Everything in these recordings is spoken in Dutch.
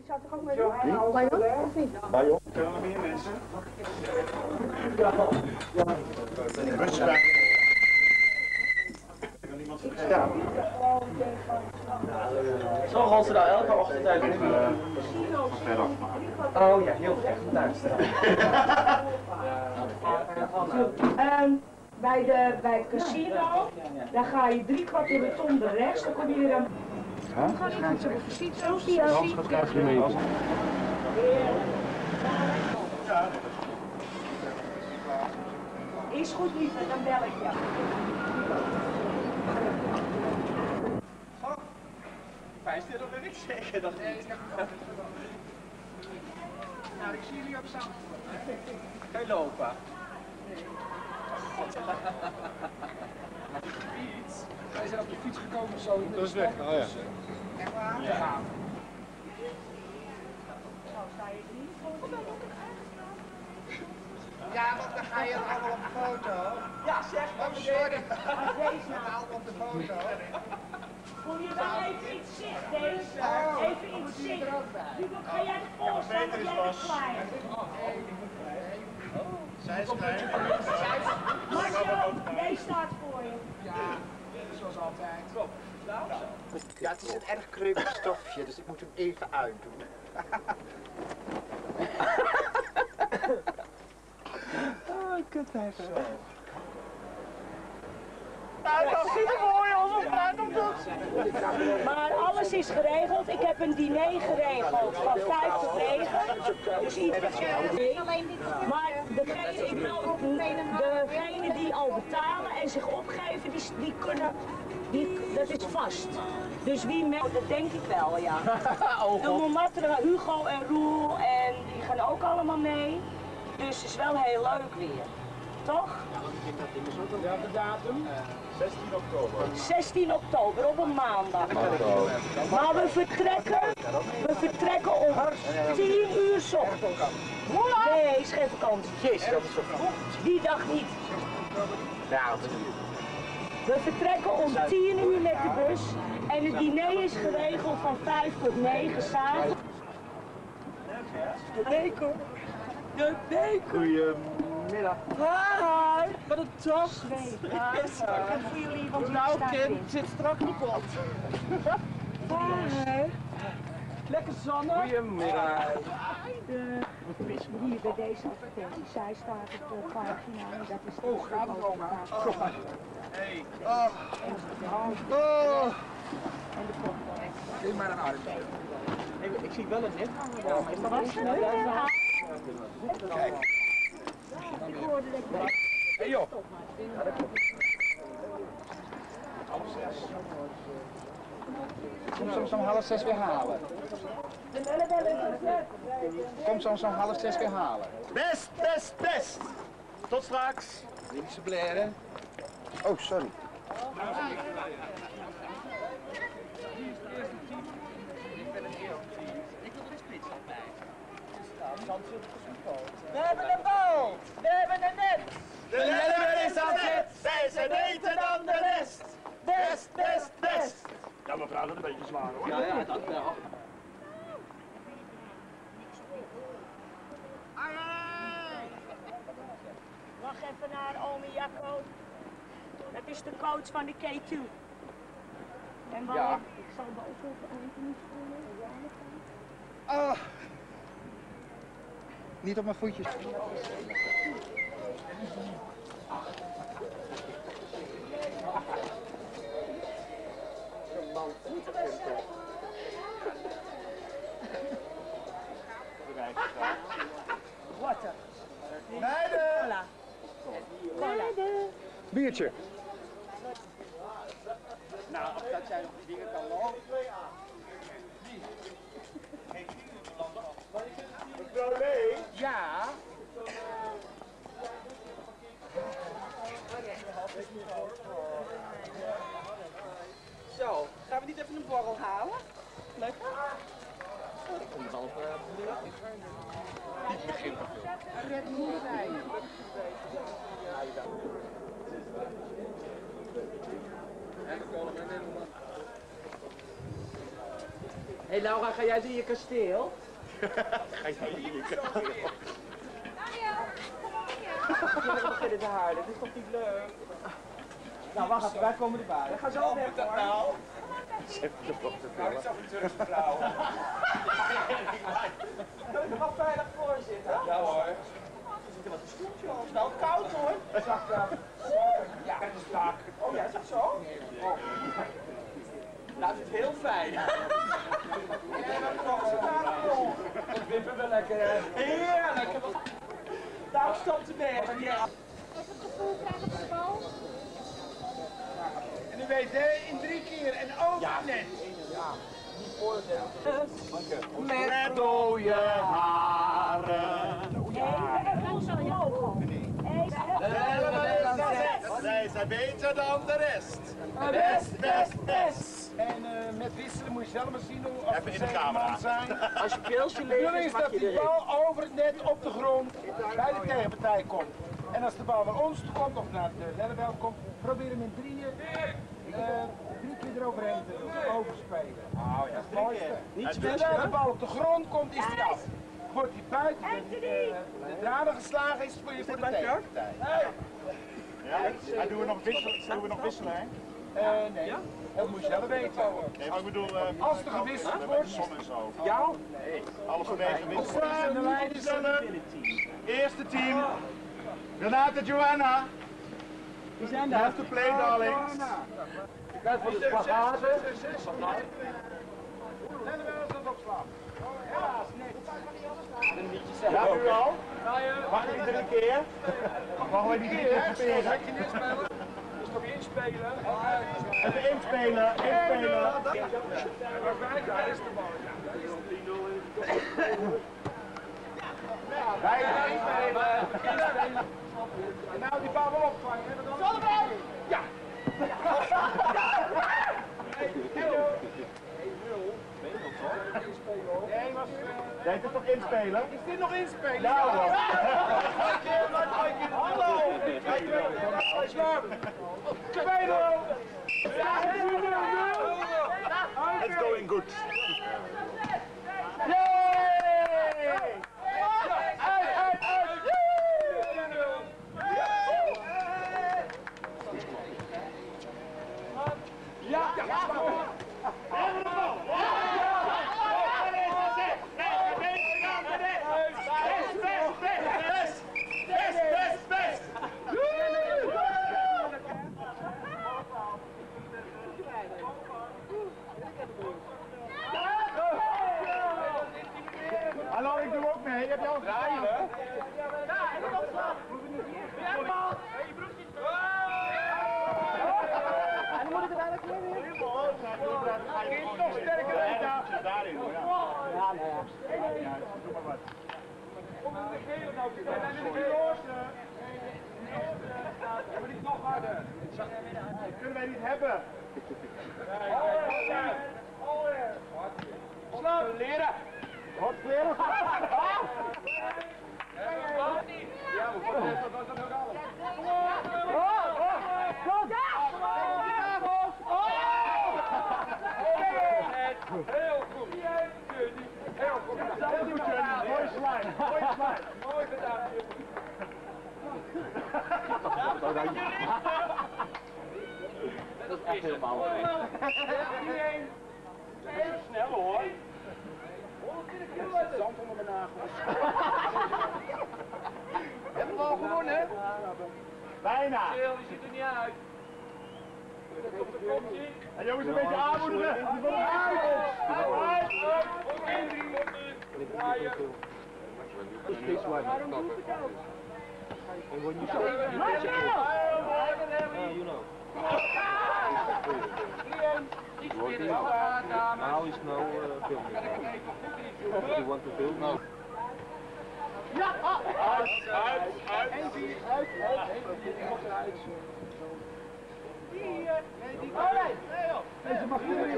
Die zou toch ook mee doen? Bayon? Of niet? Bayon? Kunnen er meer mensen? Ja. Ja. Zo gaan ze daar elke ochtend uit. Verder. Oh ja, heel echt luisteren. Bij het casino, dan ga je 3 kwart in de rotonde rechts, dan kom je weer aan. Dan ga je goed op de fiets, zo zie je. Is goed, lieve, dan bel ik je. Fijn stil, dat wil ik zeggen. Dat is nou, ik zie jullie op zand. Ga je lopen? Fiets. Wij zijn op de fiets gekomen zo in de Dat is weg, oh ja. Echt waar? Ja. Ja, want dan ga je allemaal op de foto. Ja, zeg maar. Oh, sorry. Deze nou op de foto. Kom je wel even iets zitten, deze? Even iets zitten. Ga jij de voorstel, jij de klein. Zij is klein. Marcel, deze staat voor je. Ja, zoals altijd. Ja, het is een erg kreurig stofje, dus ik moet hem even uitdoen. Oh, kutwijf. Maar alles is geregeld. Ik heb een diner geregeld van 5 tot 9. Dus iedereen. Maar degene die al betalen en zich opgeven, die kunnen. Dat is vast. Dus wie mee, dat denk ik wel, ja. De Montmartre, Hugo en Roel, en die gaan ook allemaal mee. Dus het is wel heel leuk weer. Toch? Ja, de datum? 16 oktober. 16 oktober op een maandag. Maar we vertrekken om 10 uur 's ochtends. Nee, is geen vakantie. Jezus, dat is zo vroeg. Die dag niet. Ja, We vertrekken om 10 uur met de bus en het diner is geregeld van 5 tot 9 s'avonds. De beker. De beker. Goedemiddag. Hi. Wat een dag. Voor jullie, want Nou, kind, zit strak in de pot. Hi. Lekker zonnig. Goedemiddag. Hier bij deze advertentie, zij staat op de pagina en dat is de Gaat het over? Hey. en de pot. Geef maar een arm. Ik zie wel een net hangen. Is dat Was het? Kijk. Ik hoorde dat je... Hé joh. Kom soms om 5:30 weer halen. Kom soms om 5:30 weer halen. Best, best, best. Tot straks. Linkse blaren. Oh, sorry. We hebben een bal! We hebben een net! De leider is aan zet. Wij zijn beter dan de rest. Best, best, best. Ja, we praten een beetje zwaar hoor. Ja, dat wel. Wacht even naar ome Jacco. Dat is de coach van de K2. En wat? Ja. Ik zal boven even niet voelen. Ah. Niet op mijn voetjes. Water. Meiden! Cola. Cola. Biertje. Nou, als dat jij op die dingen kan lopen. Mevrouw Lee. Ja. Zo, gaan we niet even een borrel halen? Lekker? Ik kom het al op de dag. Niet begin van veel. Red Bull wijn. Hé Laura, ga jij in je kasteel? Ga jij in je kasteel? Kinderen beginnen te huilen, dit is toch niet leuk? Nou, wacht even, wij komen erbij. We gaan zo weg, hoor. Nou, dit is af en toe vrouw. Kan ik er wel veilig voor zitten? Ja hoor. Er zit er wat een stoeltje op. Het is wel koud hoor. Zacht aan. Ja, het is strak. Oh ja, is dat zo? Oh. Nou, het is heel fijn. Dat wippen we lekker. Heerlijk. Daar stopt de berg. Wat het gevoel krijgen op de bal? En u weet, hè, in 3 keer en ook net. Ja, niet voor het Met dode haren. Zij zijn beter dan de rest. Best. En met wisselen moet je zelf maar zien hoe als Even we in de 7 camera. man zijn. Als je pilsje De leeg bedoeling is, is mag dat je die erin. bal over het net op de grond bij de tegenpartij komt. En als de bal naar ons toe komt of naar de Lennebelt komt, probeer hem in 3 keer eroverheen te doen. Overspelen. Oh ja, dat is het mooiste. Niet Zodra de bal op de grond komt, is die af. Wordt die buiten de draden geslagen, is het voor de tegenpartij. Ja, en doen we nog wisselen, hè? Nee, dat moet je zelf weten. Nee, maar ik bedoel, Als er gewisseld wordt, zon en zo. ja, Alles vanwege wisselen. en de lijn is Eerste team. Renate Joanna. Wie zijn You have to play, darling. Kijk voor de spagaten. Ja, nu al? Mag ik 3 keer? Mogen we die 3 keer spelen? Dus nog inspelen. Even inspelen, inspelen. Daar is de bal. Daar is de 3-0. Bijna. Inspelen. En nou die bal wel opvangen. Allebei! Ja! Jij kunt toch inspelen? Is dit nog inspelen? Ja hoor. Hallo! 2-0! It's going good. Yay! Hallo, ik doe ook mee. Heb je al gedaan? En dan moet ik het eigenlijk weer weer. Nog sterker dan daarin. Ja, nou ja. Doe maar wat. Hebben die nog harder? Dat kunnen wij niet hebben. Slaan! Leren! Wat kleren? Ja, maar wat is dat ook alles? Heel goed! Heel goed! Dat doet je. Mooi slime. Mooi slime. Mooi gedaan! Dat is echt helemaal Heel snel hoor! Zand onder mijn nagels. Je hebt hem al gewonnen, hè? Bijna. Geel, die ziet er niet uit. Dat op de kop zie. En jongens, een beetje aanmoedigen. Die van uit. Waarom doe ik het ook? Now is no filming. If you want to film, no. Deze mag jullie.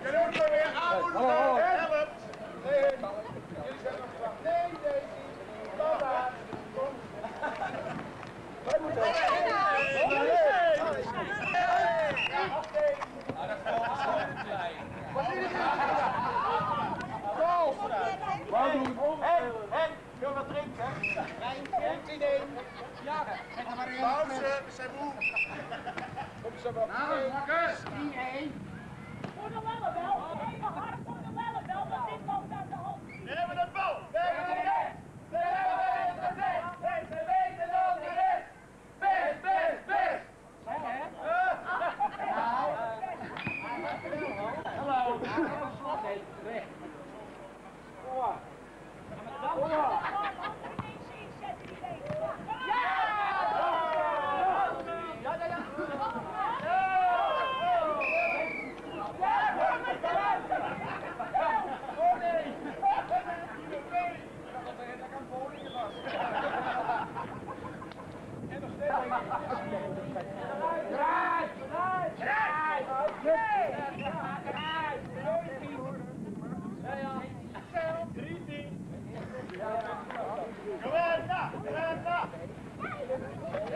Genoeg weer aanmoedigen. Help. Nee, jullie zijn nog zwak. Nee, Daisy. Kom maar. Kom. Wij moeten ook. Wat doen? Henk, wil wat drinken? Rijntje? 1-1. Ja, zeg maar in. Pauze, we zijn moe. Kom zo wel. 3-1. Voor de Lellebel, even hard voor de Lellebel, want dit loopt aan de hand. We hebben de bal. We hebben de net. We hebben de net. Mensen weten dan de rest. Best, best, best. Hallo. We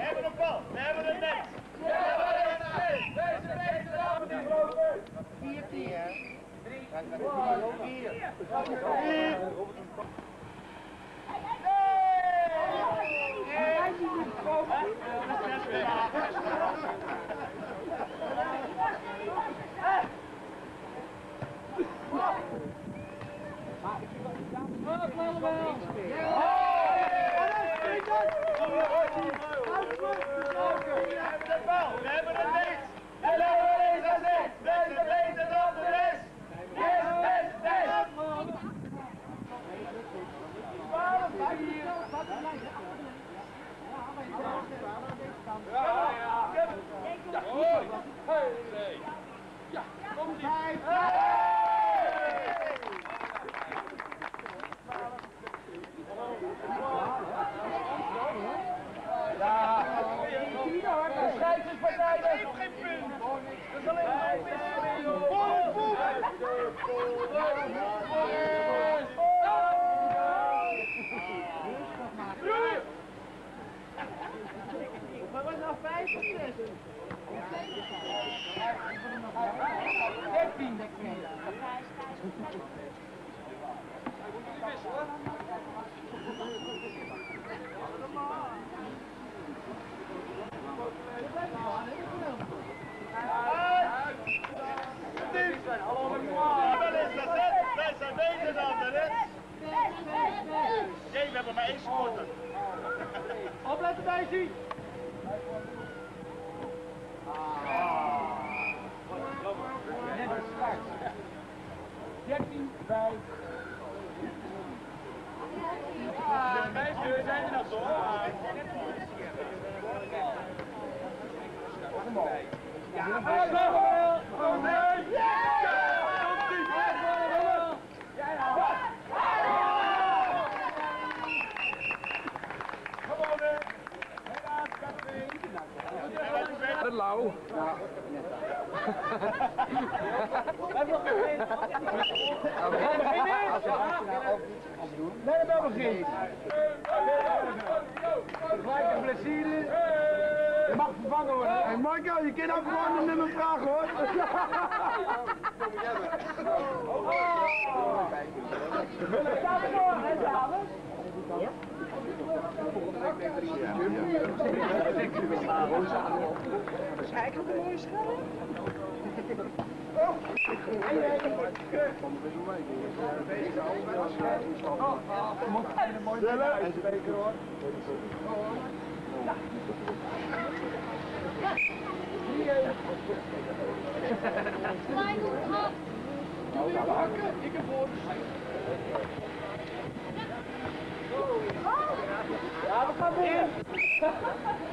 hebben de bal. We hebben de net. We hebben de net. Deze weten dan de rest.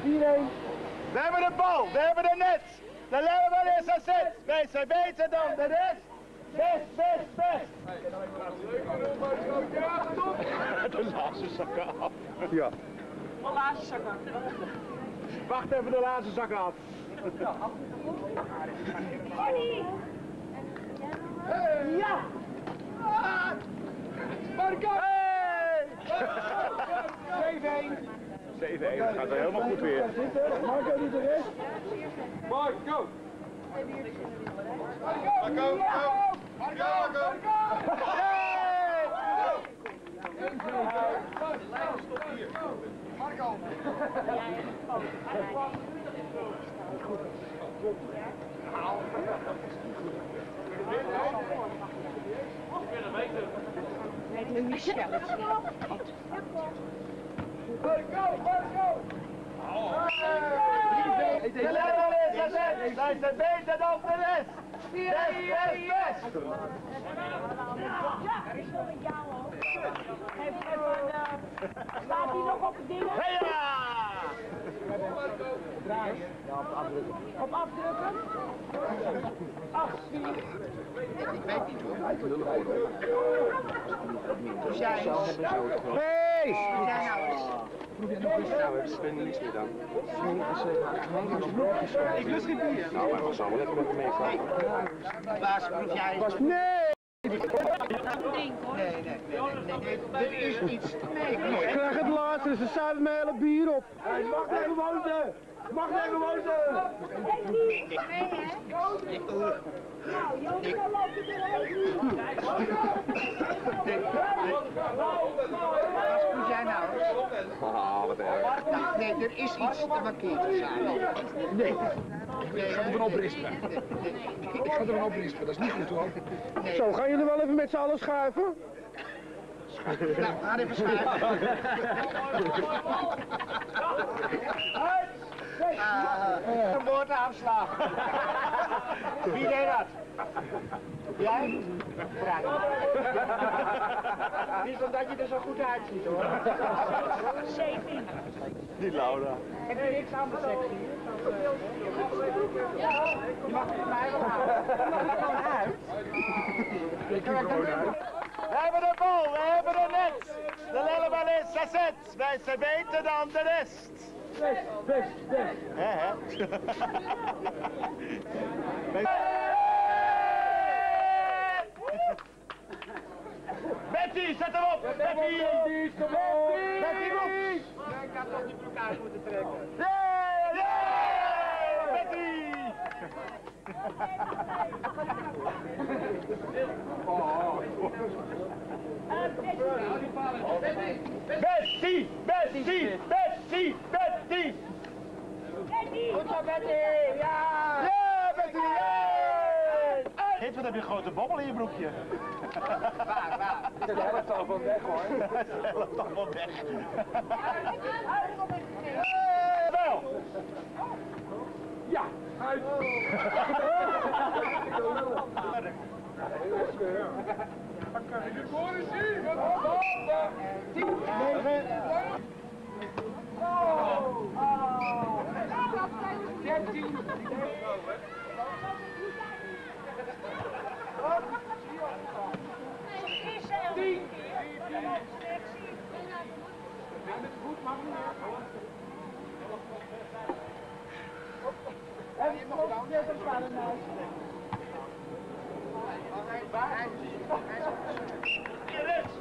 4-1. We hebben de bal, we hebben de net. De Lellebel is aan zet. Wij zijn beter dan de rest. Best, best, best. De laatste zakken af. Ja. De laatste zakken. Wacht even de laatste zakken af. Connie! Nee, dat gaat helemaal goed weer. Marco, niet de rest. Marco! Marco! De level is gezet! Zij zijn beter dan de rest! Best! Ja, ik wil met jou ook. Staat hij nog op het ding? Draaien. Ja, op afdrukken. Op afdrukken? 18. Ik weet niet hoor. Hey! Nou, ik ben niets meer dan. Ik lust geen bier. Nou, maar we zullen wel even met me meegaan. Baas, proef jij? Nee! Nee. Er is iets. Nee, Ik krijg het laatste, ze zuiven mijn hele bier op. Hey, mag even wonen! Mag even wonen! Nou, jongen, dan loopt het eruit. Baas, proef jij nou eens? Ah, wat erg. Nee, er is iets te markeren samen. Nee. Ik ga ervan oprispen. Ik ga ervan oprispen, dat is niet goed hoor. Zo, gaan jullie wel even met z'n allen schuiven? Nou, ga even schuiven. Geboorteafslag. Wie deed dat? Jij? Vraag maar. Niet omdat je er zo goed uitziet hoor. 17. Die Laura. Heb je niks aan de sectie? Je mag het mij wel houden. Je mag het wel uit. We hebben de bal, we hebben de net. De lellebal is gezet. Wij zijn beter dan de rest. Best. Hè? Betty, zet hem op! Betty! Kom op! Betty, roep! Ik had toch die broek uit moeten trekken. Yeah! Betty! Betty! Goed zo, Betty! Ja! Ja, Betty! Heet, wat heb je een grote bobbel in je broekje? Waar? De helft al van weg hoor. De helft al van weg. Wel! Ja, uit! Ik hoor eens zien! 9. 13.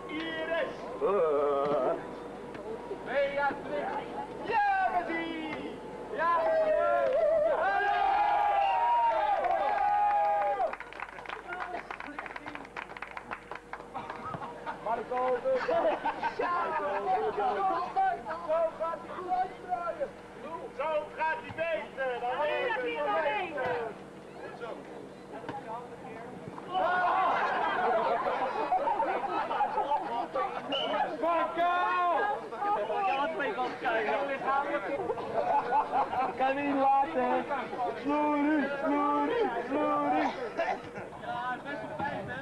Iris! Beatrix! Ja, Betty! Ja! Marco! Zo gaat hij beter! Dan weet je het beter! Zo. Kan je niet laten! Sloerie! Ja, het is best wel fijn, hè?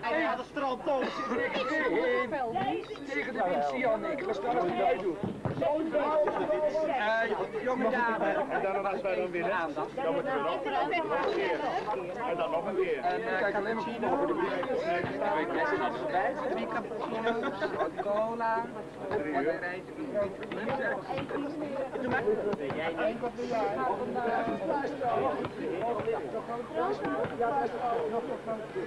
Hey, ja, de strand toch! Tegen de wind zie je al niks. Wat stel ik erbij doen? jonge dame. En dan als wij dan winnen, dan moeten we nog een keer. En dan nog een keer. Kijk alleen maar voor de bier. Drie cappuccino's, cola.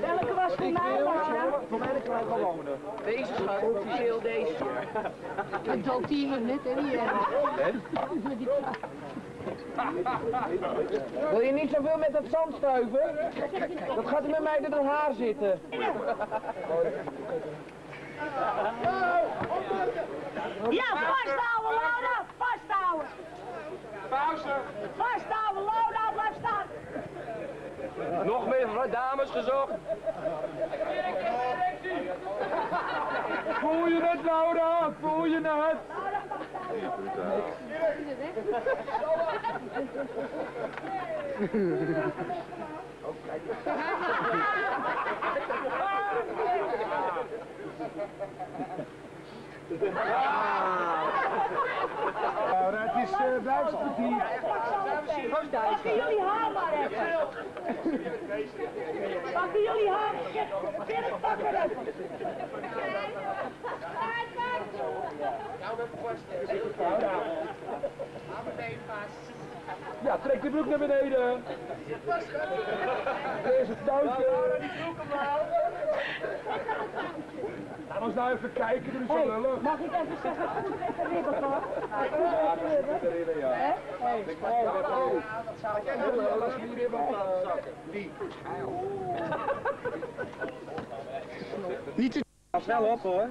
Welke was voor mij, Laura? Voor mij de kleine gewone. Deze schat, officieel deze. Dat doet hij hem net, hè? Wil je niet zoveel met dat zand stuiven? Dat gaat er met mij door het haar zitten. Ja, vasthouden, Laura! Vasthouden! Pauze! Vasthouden, Laura! Blijf staan! Nog meer dames gezocht. Voel je het, Laura? Voel je het? Laura, het is blijfspartier. Pakken jullie haar maar even. Pakken jullie haar. Dirk, pakken het. Ja, trek de broek naar beneden. Deze touwtje. Laat ons nou even kijken, doe niet zo lullig. Mag ik even zeggen, goed even ribben, hoor. Ja. Als jullie weer wat zakken. Niet te... Pas wel op hoor.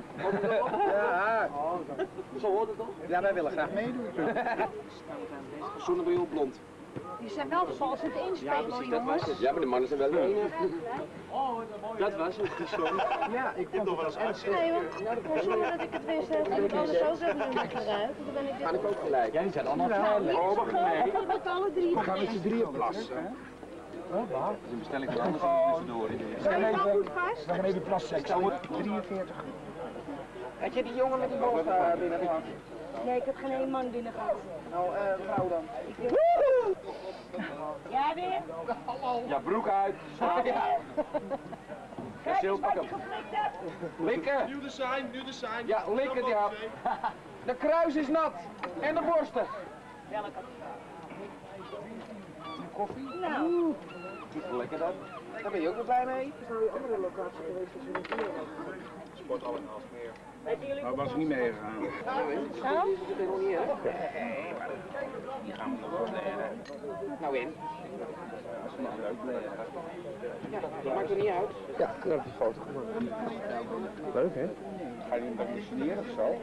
Ja. Zo hoort het toch? Ja, wij willen graag meedoen. Zonnebril blond. Die zijn wel zoals het inspelen, jongens. Ja, maar de mannen zijn wel enig. Dat was het, die song. Ja, ik vond het wel eens erg. Nee, want zonder dat ik het wist, heb ik alles ook even in gebruikt. Dan ben ik Ga ik ook gelijk. Ja, die zijn allemaal veilig. Oh, mag mee. Ik heb alle drie. We gaan met z'n drieën plassen. Dat is een bestelling van anders tussendoor. We gaan even, we gaan even plassen. 43. Had je die jongen met die bal binnen gehad? Nee, ik heb geen één man binnen gehad. Nou, vrouw dan. Jij weer? Ja, broek uit. Kijk eens wat je geflikt hebt. Likken. Nu de sign, nu de sign. Ja, likken ja. De kruis is nat. En de borsten. Welke? Koffie? Nou. Lekker dan. Daar ben je ook wel blij mee. Het is nou die andere locatie geweest als we een keer Sport al en half meer. Maar was niet meegegaan. Dat zit er nog niet in. Nee, maar die gaan we nog wel leren. Nou in. Dat is nog leuk leren. Ja, dat maakt er niet uit. Ja, ik heb die foto gemaakt. Leuk, hè? Ga je niet met me studeren of zo?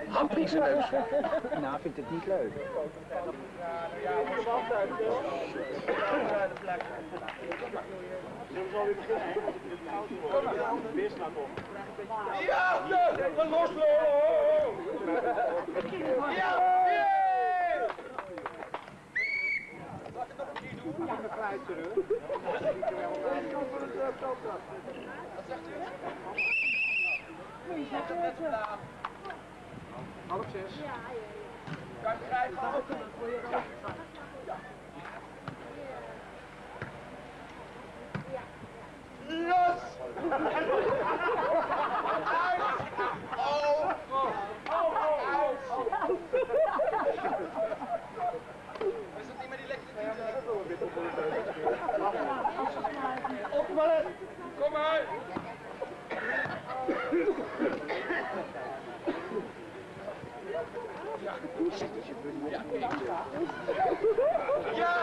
Handpixeneus. Nou, vindt het niet leuk. Ja, we lossen! Ja! Laat ik het nog een keer doen. Ja, een fluiteren. Wat zegt u? Half 6. Ja, kan je krijgen? Ja. Yes! Uit! Oh! Is dat niet meer die lekkere op maar! Kom maar! Ja,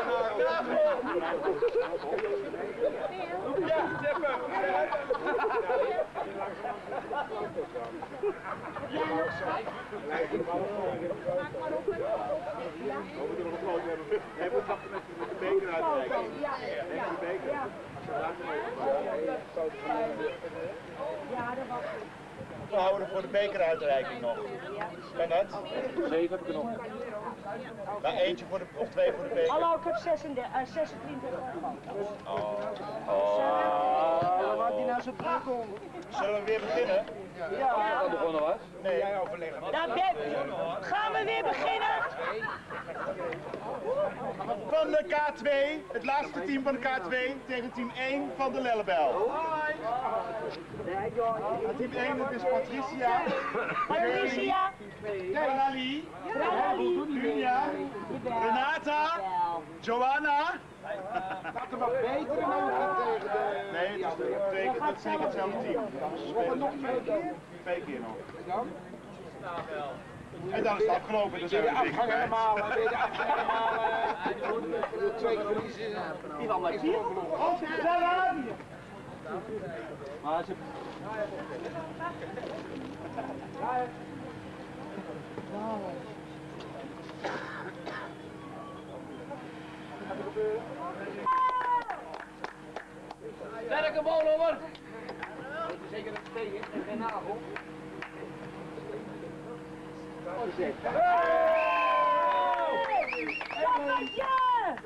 Hij moet wachten met de beker uitreiken. We houden voor de bekeruitreiking nog. Kan dat? 7 heb ik er nog. Maar eentje voor de, of twee voor de beker. Hallo, ik heb 26 euro. Oh. had hij nou zo'n druk onder? Zullen we weer beginnen? Ja. Dat begonnen was? Nee, jij overleggen. Dan gaan we weer beginnen. Van de K2, het laatste team van de K2 tegen team 1 van de Lellebel. Team 1, dat is Patricia, Patricia, Rally, Julia, Renata, Joanna. Gaat er wat beter dan tegen de... Nee, dat is zeker hetzelfde team. Nog 2 keer? 2 keer nog. En dan is het afgelopen, dan zijn we De er afgang kwijt. helemaal, de afgang helemaal. 2 keer verliezen. die van Martien. Maar ze... Sterke bal, hoor! Zeker dat het tegen is en geen nagel.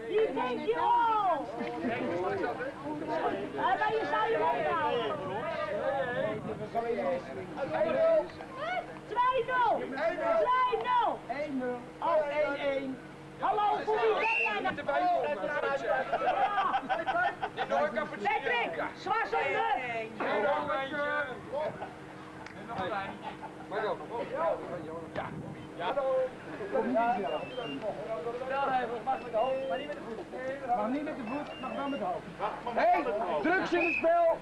Wie denk je al? Maar je zou je ophouden. 2-0! 2-0! 1-0. Oh, 1-1. Hallo, voor wie ben jij dat? Patrick, zwaar zonder! Marco. Mag niet met de voet, mag wel met de hoofd. Hé, drugs in het spel!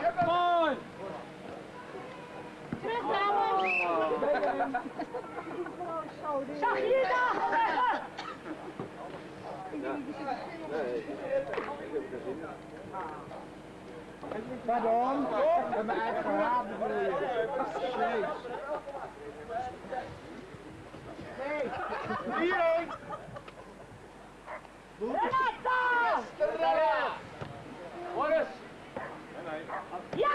1-1. Mooi! Terug, dames! Zag je die nagel leggen? Pardon? Met mijn eigen gehad bedoel je. Nee. 4-1. Renata! Morris! Ja,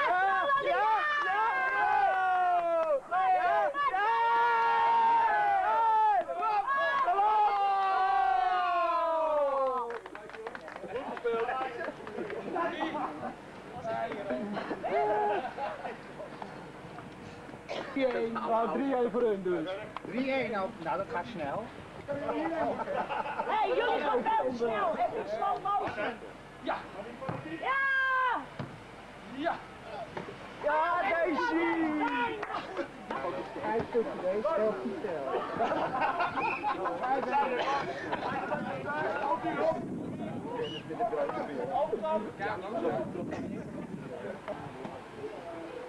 Nou, 3-1 voor hun dus. 3-1, nou dat gaat snel. Hé, jullie gaan veel te snel. Het is slow motion. Ja! Ja! Ja! Ja, Daisy! Hij is goed geweest, heel goed snel.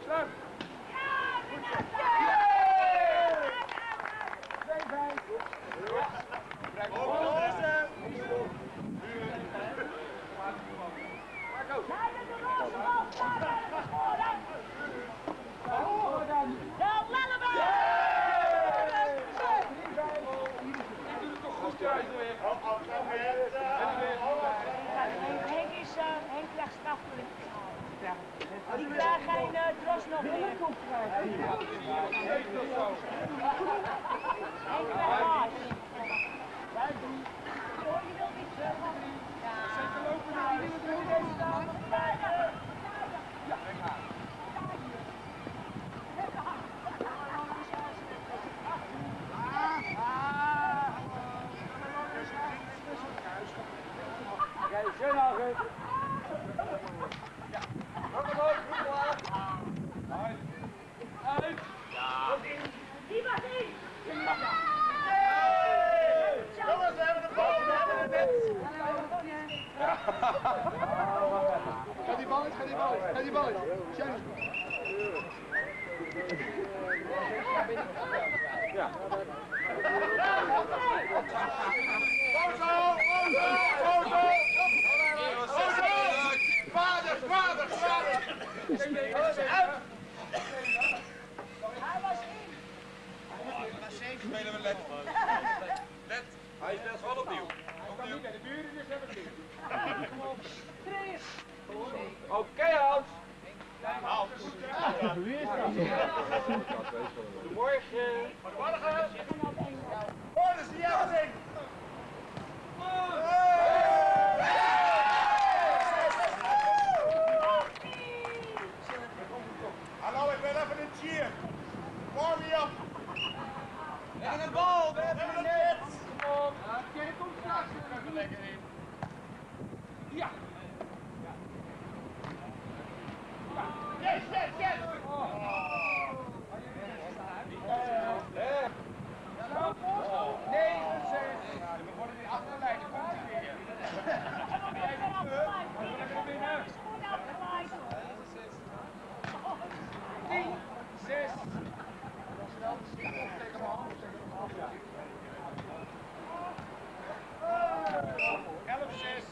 Slag! Henk krijgt straf voor dit. Die krijgt geen tros nog meer. Henk krijgt haas. Je wilt niet zeggen. Die was in! Jongens, we hebben de bal, we hebben het net. Ga die bal uit, ga die bal uit, ga die bal uit. Ja. Vader, vader, vader. Hij was in! Spelen we let. Let. Hij speelt gewoon opnieuw. Opnieuw. De buren dus hebben het niet. Oké, Hans! Hans. Wie is dat? Goedemorgen. Oh, dat is die ding. Hallo, ik wil even een cheer. Warm me up. We hebben een bal, we hebben een net. Kijk, kom straks. Even lekker in. Ja. Yes, yes, yes. Nee, we worden weer afgeleid. Komt ie weer. Jij bent terug. We lekker binnen. 10, 6. Snel tegen mijn hand. 11, 6.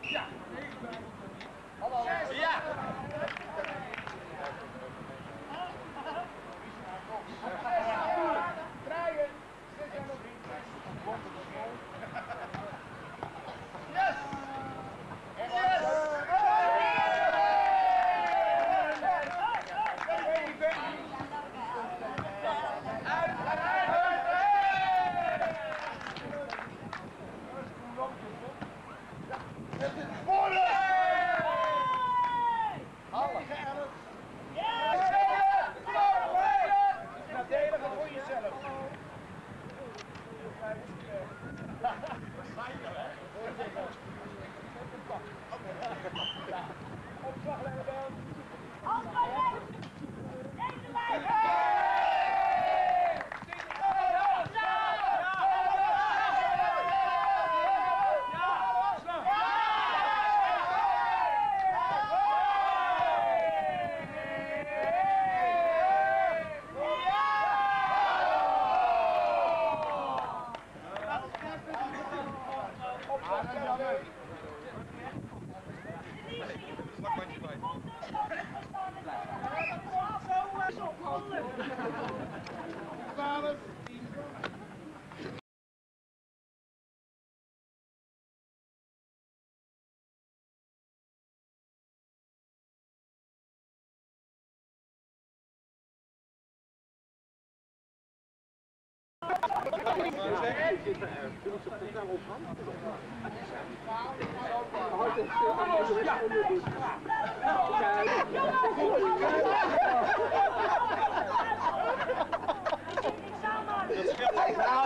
Ja. Draaien. Yes. Nadeliger voor jezelf. Opslag Lennebel.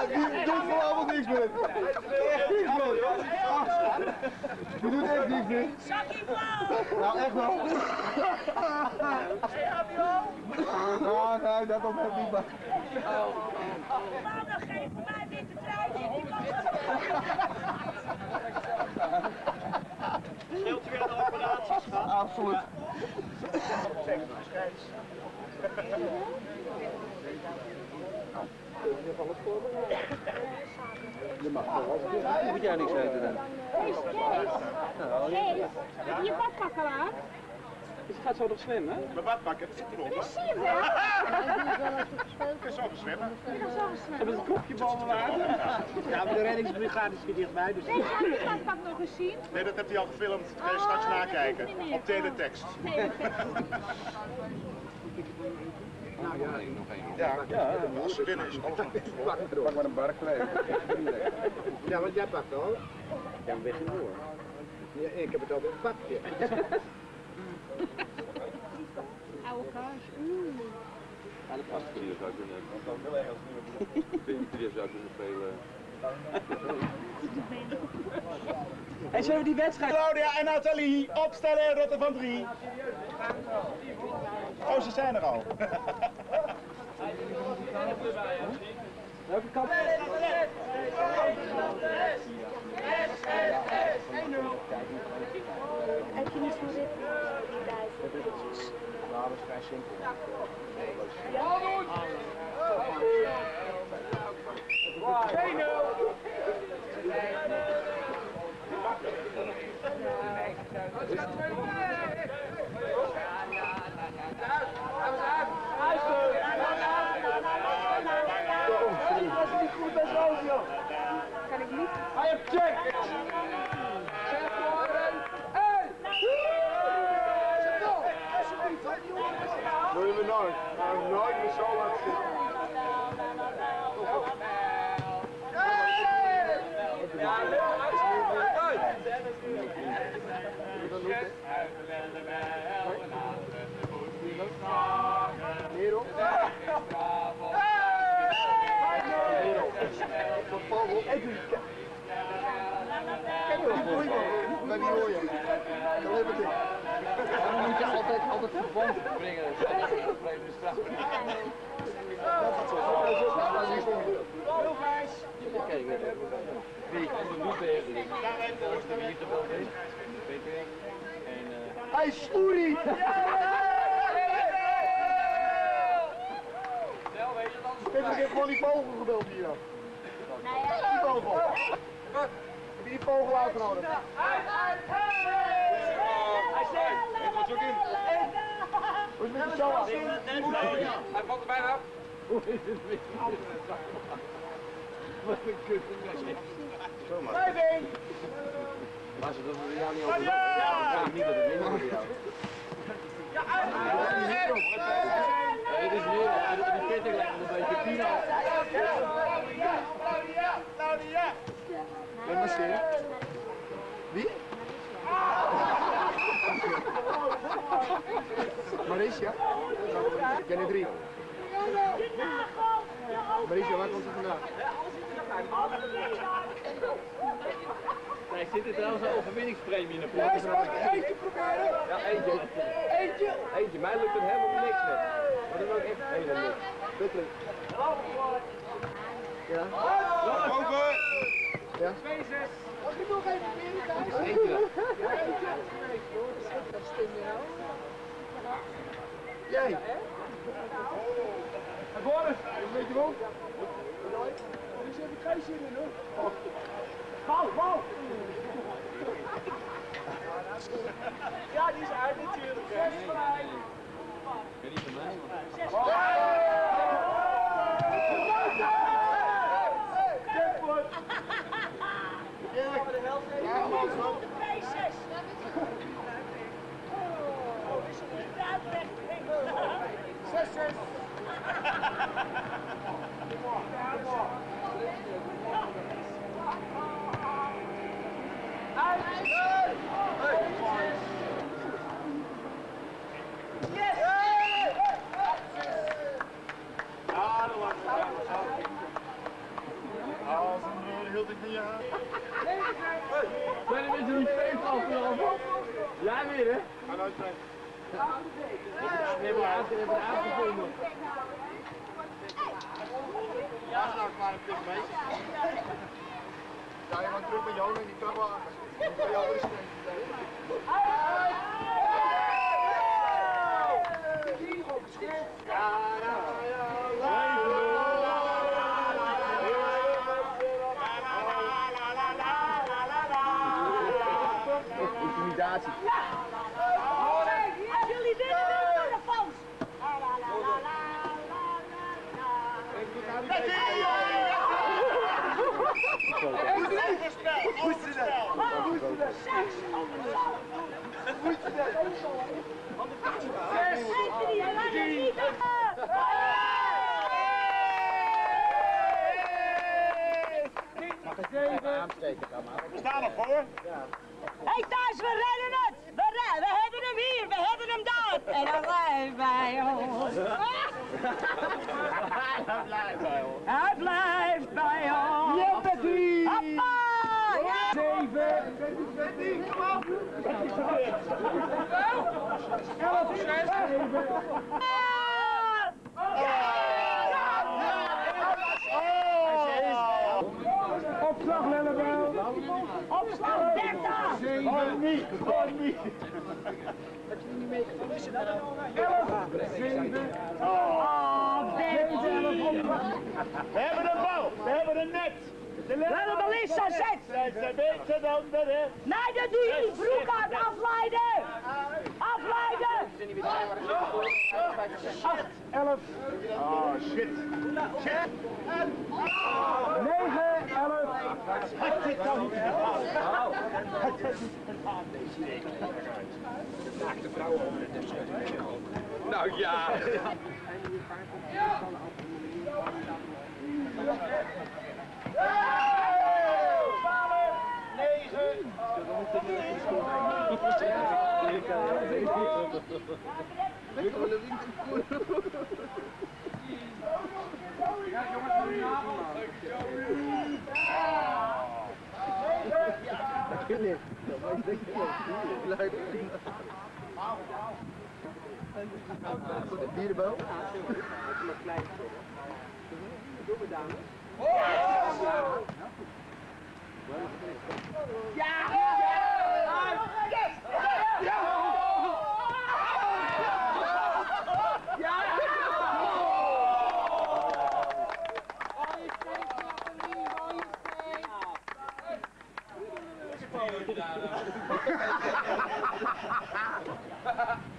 Die doet vooral niks meer. Echt niks meer. Die doet echt niks meer. Zakkie blauw! Nou, echt wel. Nou, nee, dat ook net niet bij. Vader, geef mij witte truitje. Die kan Scheelt u weer de operaties, schat? Absoluut. Je mag wel. Moet jij niks weten dan? Kees, heb je je badpak al aan? Dus je gaat zo nog zwemmen? Mijn badpakken, zit hieronder. Dat zie je wel. Ik kan zo zwemmen. Ik heb zo gesneden. Hebben ze het kopje boven water? Ja, maar de reddingsbrigade is hier dichtbij, dus... Weet je je badpak nog eens zien? Nee, dat hebt hij al gefilmd. Dat ga je straks nakijken. Op teletext. Nee, Ja, als ze binnen is alles nog Pak maar een barkleed. Ja, want jij pakt al. Ja, een weg in hoor. Ja, ik heb het al in een pakje. oude kaars. Ja, dat past hier zou kunnen. Dat kan wel ergens nu. Zou kunnen spelen. En zullen we die wedstrijd... Claudia en Nathalie, opstellen, rotte van 3. Oh, ze zijn er al. Welke kant? Heb je niet zo'n rit die duizend? Nou, dat is vrij simpel. La la la la la la la la la la la la. Kan ik niet? Hij heeft check! Wil je me nooit? Nooit meer zo laten zitten. Ja, leuk. Merel? Kijk je wel mooi man, maar die hoor je. Dan heb ik het. Dan moet je altijd verband brengen. Dat is altijd een vreemde straf. Heel fijn. Kijk, wie komt er nu tegen? Wie heeft er wel deze? Peter. Hij is Smoerie! Ik heb gewoon die vogel gebeld hier. Die vogel. Heb je die vogel uitgenodigd? Wat zoek in? Hoe is het met de show? Hij valt er bijna af. Hoe is het met Wat een kut. Blijving! Maar ze doen er jou niet over. Ja, ik niet dat het minder voor jou. Het is meer, die ketting lijkt een beetje pina. Claudia! Ben maar stil. Wie? Marisja? Ik ken er 3. Marisja, waar komt ze vandaan? Hij zit er trouwens een overwinningspremie in de Jij mag eentje proberen? Ja, eentje. Eentje? Eentje, mij lukt het helemaal niks met. Maar dat is ook echt helemaal niks. Dat lukt. Ja? Over! Ja? 2-6. Mag je nog even proberen, Thijs? Eentje. Ja, eentje. Jij? En Boris, weet je wel? Er is even geen zin in hoor. Gauw, gauw! Ja, die is uit natuurlijk. 6 vrij. Ja, niet van mij, man. 6 vrij. Jackpot! Ja, man, zo. 2-6. Oh, is het niet uitrecht? 6-6. Hield ik van je aan. Zijn er mensen die feest afgelopen? Ja, weer hè? Ga nooit mee. We hebben de aangevonden. Ja, nou maar een pik mee. Ja, je mag terug bij Johan en die kan wel aan. Bij jou is Intimidatie. Als jullie winnen, dan de fans. We staan nog voor. Hé Thijs, we redden het! We hebben hem hier, we hebben hem daar! En hij blijft bij ons. Hij blijft bij ons. Ja, Betty! Hoppa! 7. Betty, kom op! 11, 6, 7. Opslag, Lellebel! Opslag, Bertha! 7. On me! Dat je niet mee kan missen. 11, 7. Oh, Bertha! We hebben een bal, we hebben een net. Lellebel is zo zet! Zij zijn beter dan de rest. Nee, dat doe je niet, broek uit, afleiden! Afleiden! 11. Oh shit. 9. Had dit dan niet gedaan? Had dit niet gedaan, deze week? Maak de vrouw over de schut. Nou ja. Goed, het dierenbouw.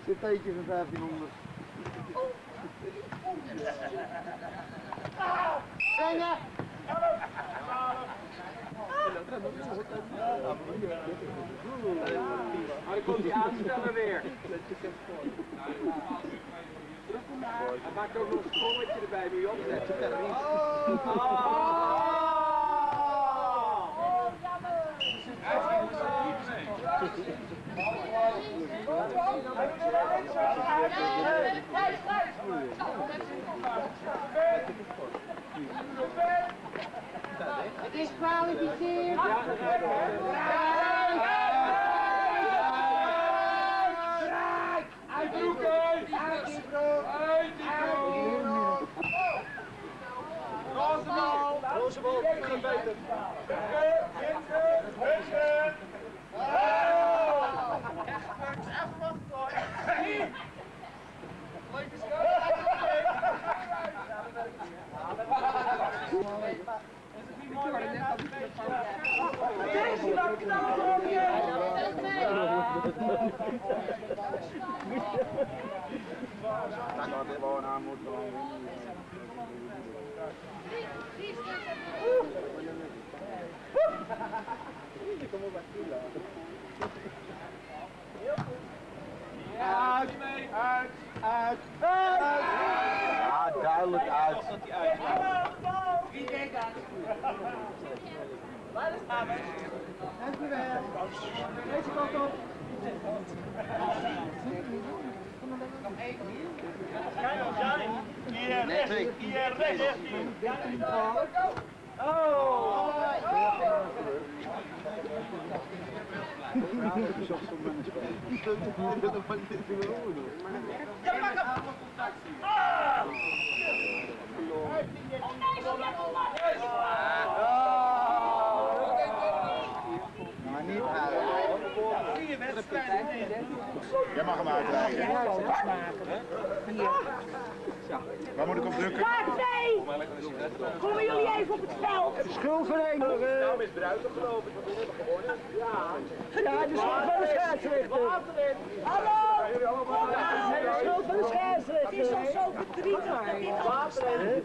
Zit eentje van 1500. Brengen! Maar dan komt die aansteller weer. Hij maakt ook nog een sprongetje erbij nu je opzet. Het is gekwalificeerd. Rozenbal, het gaat beter. Uit! Ja, duidelijk uit. Wie denkt dat? Waar is Hamers? Deze kant op. Kijk nou, Johnny. Hier rechts. Oh! Maar niet uit. Jij mag hem uitrijden. Waar moet ik op drukken? Nee! Komen jullie even op het veld? Schulvereniging. Nou misbruikt geloof ik, want we hebben gewonnen. Ja, de schuld van de scheidsrechter. Hallo! Nee, de schuld van de scheidsrechter. Het is al zo verdrietig dat dit afgestemd is.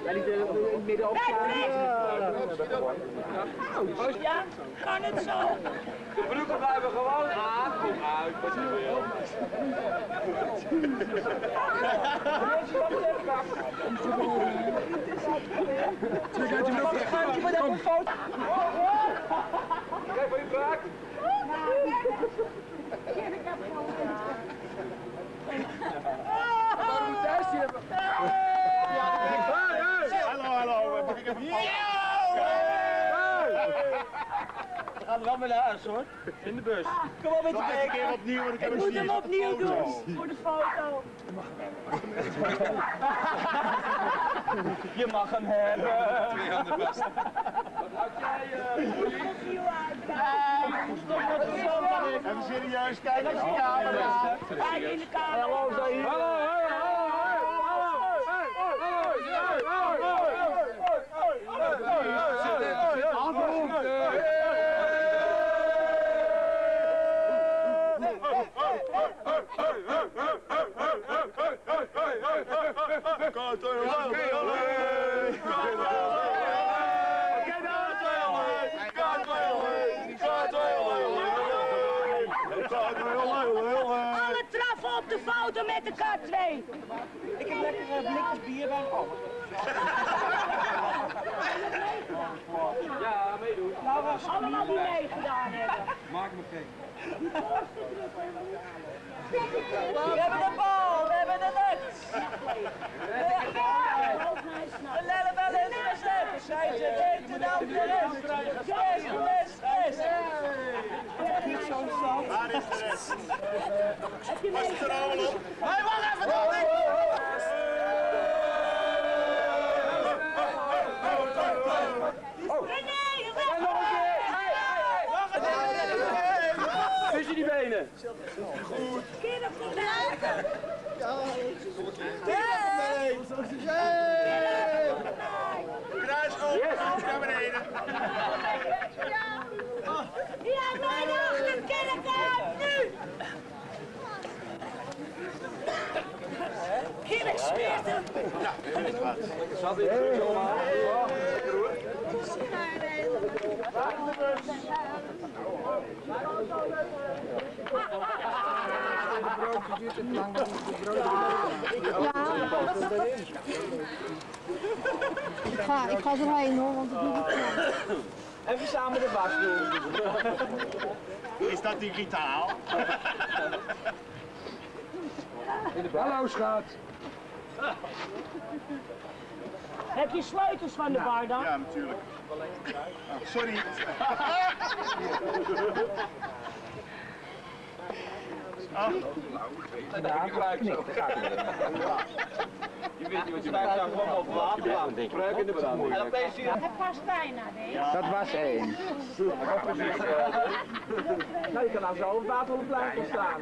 Ja, die in het midden opstaan. Ja, kan het zo? De broeken blijven gewoon aan. Kom uit, wat je wil. Kijk voor je braak. Hallo, moet ik even... We gaan er wel mee naar huis hoor. In de bus. Kom op met Nog je even een bek. keer opnieuw, want ik heb Ik een moet hem opnieuw foto. doen. Voor de foto. Je mag hem hebben. 2 handen vast. Wat houd jij, Opnieuw uit. Stop met de foto. Even serieus, kijk eens in de camera. Kijk in de camera. Hallo, Zahir. Hallo! meedoen met de K2? Ik heb lekker blikjes bier bij alles. Ja, meedoen. Allemaal die meegedaan hebben. Maak me gek. We hebben de bal, we hebben de net. De lellebel is gezet. Zij ze weten dan de rest. Rest. Niet zo'n zand. Waar is de rest? Heb je Was het er allemaal op? Hé, wacht even dan. Vis je die benen? Kruis op, naar beneden. Ja, mijn achterkerk nu! Kirk smeert hem! Zat in het allemaal. Lekker hoor. Ik ga erheen hoor, want ik doe het niet. Even samen de was doen. Is dat digitaal? Hallo schat. Heb je sleutels van de bar dan? Ja, natuurlijk. Oh, sorry. Je weet niet wat je bijt. Gewoon op water. Gebruik in de branding. En opeens zie je... Het past bijna, nee. Dat was één. Nou, je kan nou zo op het waterplein gaan staan.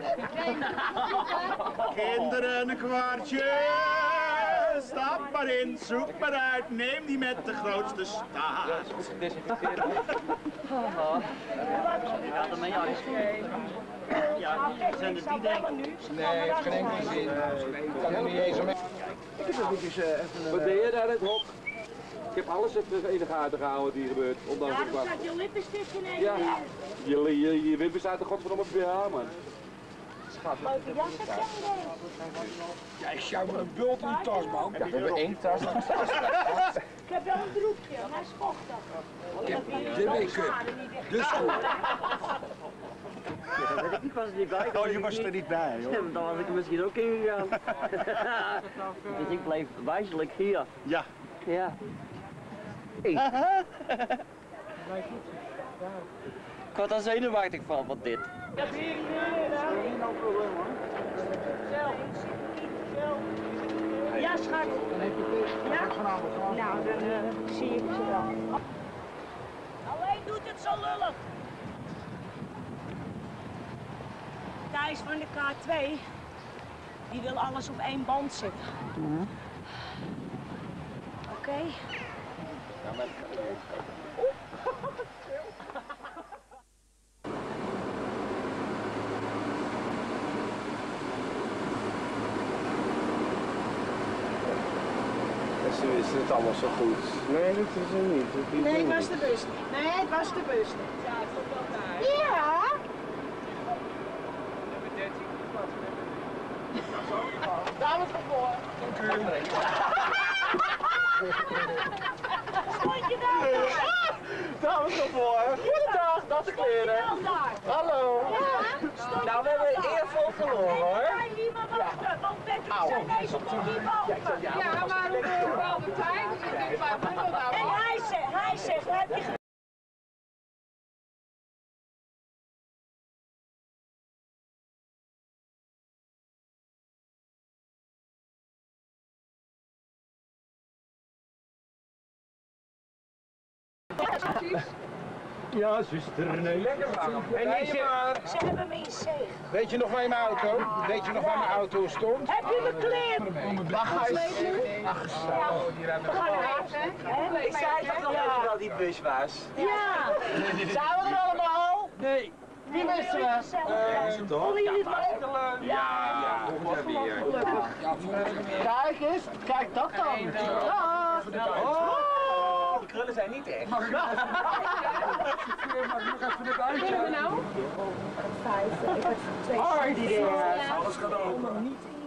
Kinderen, een kwartje. Stap maar in, zoek maar uit. Neem die met de grootste staart. Ja, zijn het die denken nu? Nee, heeft geen enkele zin. Ik kan er niet eens om. Wat deed je daar in het hok? Ik heb alles even in de gaten gehouden wat hier gebeurt. Ondanks Ja, het dan kwam. staat je lippenstift in één Ja, keer. je wimper staat er godverdomme op BH, man. Leuke jas heb jij Ja, ik sjouw maar een bult in de tas, man. Ja, we hebben één tas. Ik heb wel een broekje, hij is vochtig. Ik heb de make-up, de schoenen. Ik was er niet bij. Oh, je was er niet bij, hoor. Dan was ik er misschien ook in gegaan. Dus ik bleef wijselijk hier. Ja. Ja. Ik word er zenuwachtig van dit. Ja, schat. Ja? Nou, dan zie ik ze wel. Alleen doet het zo lullig. Thijs van de K2, die wil alles op één band zetten. Oké? Ze wisten het allemaal zo goed. Nee, dat is er niet. Nee, het was de bus niet. Nee, het was de bus niet. Ja, het komt wel naar. Ja! Dames van voor. Stond je daar? Dames van voor. Goedendag, dat is kleren. Hallo. Ja? Nou, we hebben eervol verloren hoor. Nee, niemand wachten, want Patrick zei deze komt niet boven. Ja, maar we hebben wel de tijd. Dus ik denk, maar wat wil nou? En hij zegt, heb je Ja, zuster, nee. Lekker man. En Ze hebben me in zee. weet je nog waar mijn auto? Weet je nog waar mijn auto stond? Heb je mijn kleren? Ik zei toch nog even dat die bus was. Ja. Zijn we er allemaal? Nee. Wie missen we? Vonden jullie het leuk? Ja, Kijk eens, kijk dat dan. Oh, de krullen zijn niet echt. Mag ik nog even het uitje? Nou? Ik heb 2 Hardy there. Alles gaat over. Niet in